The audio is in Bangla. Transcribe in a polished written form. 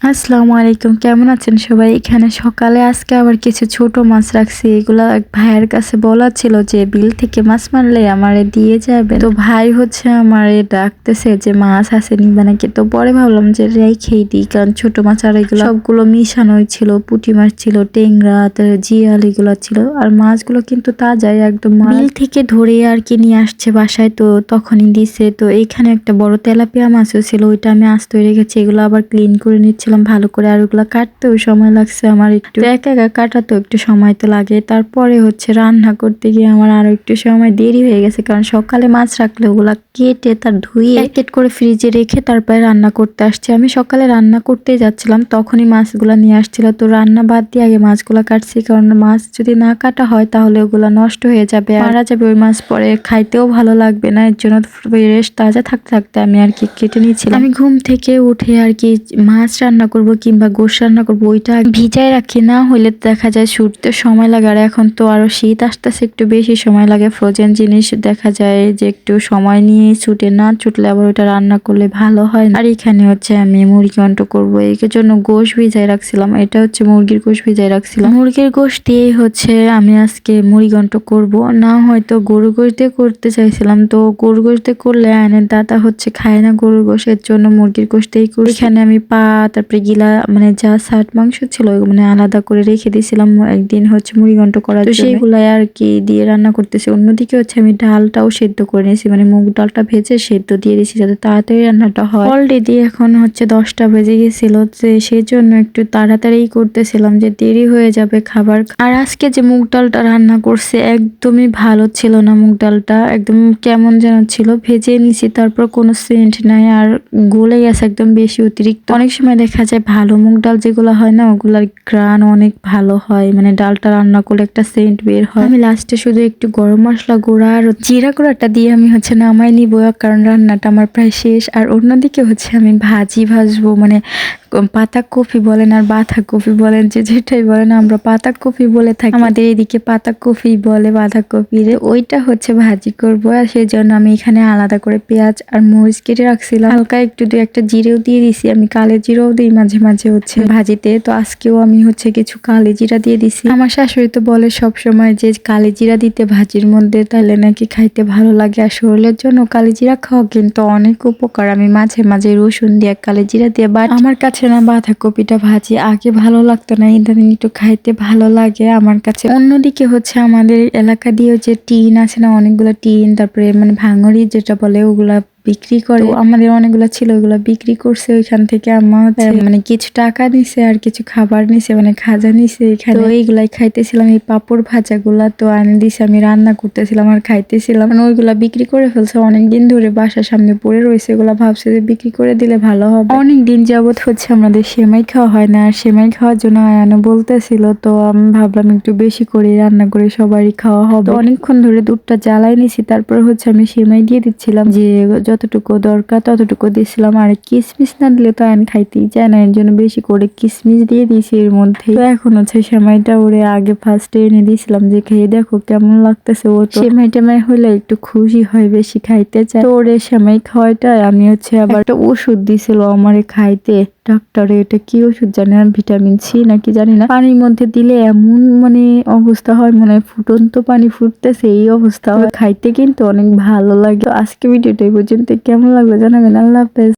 আসসালামু আলাইকুম, কেমন আছেন সবাই? এখানে সকালে আজকে আবার কিছু ছোট মাছ রাখছি। এগুলা এক ভাইয়ের কাছে বলা ছিল যে বিল থেকে মাছ মারলে আমারে দিয়ে যাবে। তো ভাই হচ্ছে আমারে ডাকতেছে যে মাছ আছে নিবা নাকি। তো পরে ভাবলাম যে রেখেই দিই, কারণ ছোট মাছ আর এগুলো সবগুলো মিশানোই ছিল। পুঁটি মাছ ছিল, টেংরা, জিয়াল এগুলো ছিল। আর মাছগুলো কিন্তু তাজাই একদম বিল থেকে ধরে আর কি নিয়ে আসছে বাসায়, তো তখনই দিছে। তো এইখানে একটা বড় তেলাপিয়া মাছও ছিল, ওইটা আমি আস্ত রেখেছি। এগুলো আবার ক্লিন করে নিচ্ছিলাম ভালো করে। আর ওগুলা কাটতেও সময় লাগছে আমার একটু, একা একা কাটাতেও একটু সময় তো লাগে। তারপরে হচ্ছে রান্না করতে গিয়ে আমার আরো একটু সময় দেরি হয়ে গেছে, কারণ সকালে মাছ রাখলে ওগুলা কেটে তার ধুয়ে প্যাকেট করে ফ্রিজে রেখে তারপরে রান্না করতে আসছে। আমি সকালে রান্না করতে যাচ্ছিলাম, তখনই মাছগুলা নিয়ে আসছিল। তো রান্না বাদ দিয়ে আগে মাছগুলা কাটছি, কারণ মাছ যদি না কাটা হয় তাহলে ওগুলা নষ্ট হয়ে যাবে, মারা যাবে ওই মাছ, পরে খাইতেও ভালো লাগবে না। এর জন্য ফ্রেশ তাজা থাকতে থাকতে আমি আর কি কেটে নিয়েছিলাম। আমি ঘুম থেকে উঠে আর কি মাছ রান্না করব কিংবা গোশ রান্না করব ওইটা ভিজায় রাখি, না হলে দেখা যায় ছুটতে সময় লাগে। আর এখন তো আরো শীত আসতেছে, একটু বেশি সময় লাগে। ফ্রোজেন জিনিস দেখা যায় যে একটু সময় নিয়ে ছুটে, না ছুটলে আবার ওইটা রান্না করলে ভালো হয় না। আর এখানে হচ্ছে আমি মুরগি ঘন্ট করবো, এর জন্য গোশ ভিজায় রাখছিলাম। এটা হচ্ছে মুরগির গোশ ভিজায় রাখছিলাম। মুরগির গোশ দিয়েই হচ্ছে আমি আজকে মুরগি ঘন্ট করব, না হয়তো গরু গোশ দিয়ে করতে চাইছিলাম। তো গরু গোশ দিয়ে করলে আয়নের দাদা হচ্ছে খায় না গরুর গোশ, এর জন্য মুরগির গোশ দিয়েই করি। এখানে আমি পা, তারপরে গিলা মানে যা সাট মাংস ছিল মানে আলাদা করে রেখে দিয়েছিলাম একদিন হচ্ছে মুরগি ঘন্ট করার জন্য, সেইগুলাই আর কি দিয়ে রান্না করতেছি। অন্যদিকে হচ্ছে আমি ডালটাও সেদ্ধ করে নিয়েছি, মানে মুগ ডালটা ভেজে সেদ্ধ দিয়ে দিয়েছি যাতে তাড়াতাড়ি রান্নাটা হয়। অলরেডি এখন হচ্ছে 10টা বেজে গেছিল, যে সেই জন্য একটু তাড়াতাড়ি করতেছিলাম, যে দেরি হয়ে যাবে খাবার। আর আজকে যে মুগ ডালটা রান্না করছে একদমই ভালো ছিল না, মুগ ডালটা একদম কেমন যেন ছিল। ভেজে নিছি, তারপর কোনো সেন্ট নাই, আর গলে গেছে একদম বেশি অতিরিক্ত। অনেক সময় দেখা যায় ভালো মুগ ডাল যেগুলো হয় না, ওগুলার ঘ্রাণ অনেক ভালো হয়, মানে ডালটা রান্না করলে একটা সেন্ট বের হয়। আমি লাস্টে শুধু একটু গরম মশলা গুঁড়া আর জিরা গুঁড়াটা দিয়ে আমি হচ্ছে নামাই নিব, কারণ রান্নাটা আমার প্রায় শেষ। আর অন্যদিকে হচ্ছে আমি ভাজবো, মানে পাতাকপি বলেন আর বাঁধাকপি বলেন, যে যেটাই বলেন, আমরা পাতাকপি বলে থাকি, আমাদের এদিকে পাতাকপি বলে বাঁধাকপি। ওইটা হচ্ছে ভাজি করব, আর সেই জন্য আমি এখানে আলাদা করে পেঁয়াজ আর মরিচ কেটে রাখছিলাম। হালকা একটু দু একটা জিরেও দিয়ে দিছি, আমি কালো জিরাও দিই মাঝে মাঝে হচ্ছে ভাজিতে। তো আজকেও আমি হচ্ছে কিছু কালি জিরা দিয়ে দিছি। আমার শাশুড়ি তো বলে সব সময় যে কালি জিরা দিতে ভাজির মধ্যে, তাহলে নাকি খাইতে ভালো লাগে। আর শরীরের জন্য কালি জিরা খাওয়া কিন্তু অনেক উপকার। আমি মাঝে মাঝে রসুন দিয়ে কালি জিরা দিয়ে, বাট আমার কাছে না বাঁধাকপিটা ভাজি আগে ভালো লাগতো না, ইদানিং একটু খাইতে ভালো লাগে আমার কাছে। অন্যদিকে হচ্ছে আমাদের এলাকা দিয়ে যে টিন আছে না, অনেকগুলো টিন, তারপরে মানে ভাঙড়ি যেটা বলে, ওগুলা বিক্রি করে। আমাদের অনেকগুলো ছিল, ওগুলা বিক্রি করছে। ওইখান থেকে আম্মা হচ্ছে মানে কিছু টাকা নিছে আর কিছু খাবার নিছে, মানে খাজা নিছে এখানে। তো এইগুলাই খাইতেছিলাম, এই পাপড় ভাজাগুলা তো আনে দিছে, আমি রান্না করতেছিলাম আর খাইতেছিলাম। মানে ওইগুলা বিক্রি করে ফেলছে অনেকদিন ধরে, বাসার সামনে পড়ে রয়েছে। এগুলা ভাবছে যে বিক্রি করে দিলে ভালো হবে। অনেকদিন যাবত হচ্ছে আমাদের সেমাই খাওয়া হয় না, আর সেমাই খাওয়ার জন্য আয়ানো বলতেছিল। তো আমি ভাবলাম একটু বেশি করে রান্না করে সবারই খাওয়া হবে। অনেকক্ষণ ধরে দুধটা জ্বালাই নিছি, তারপর হচ্ছে আমি সেমাই দিয়ে দিচ্ছিলাম, যে যতটুকু দরকার ততটুকু দিয়েছিলাম। আর কিশমিশ না দিলে তো আয়ন খাইতেই চায় না, এর জন্য বেশি করে কিশমিশ দিয়ে দিয়েছি এর মধ্যে। তো এখন হচ্ছে সেমাইটা ওরে আগে ফার্স্টে এনে দিয়েছিলাম, যে খেয়ে দেখো কেমন লাগতেছে। ও তো সেমাই টেমাই হলে একটু খুশি হয়, বেশি খাইতে চায়। তো ওরে সেমাই খাওয়াইটা আমি হচ্ছে আবার একটা ওষুধ দিছিল আমারে খাইতে ডাক্তারে, এটা কি ওষুধ জানি না, ভিটামিন সি নাকি জানি না। পানির মধ্যে দিলে এমন মানে অবস্থা হয়, মানে ফুটন্ত পানি ফুটতেছে এই অবস্থা হয়। খাইতে কিন্তু অনেক ভালো লাগে। আজকে ভিডিওটা এই পর্যন্ত, কেমন লাগলো জানাবেন। আল্লাহ হাফেজ।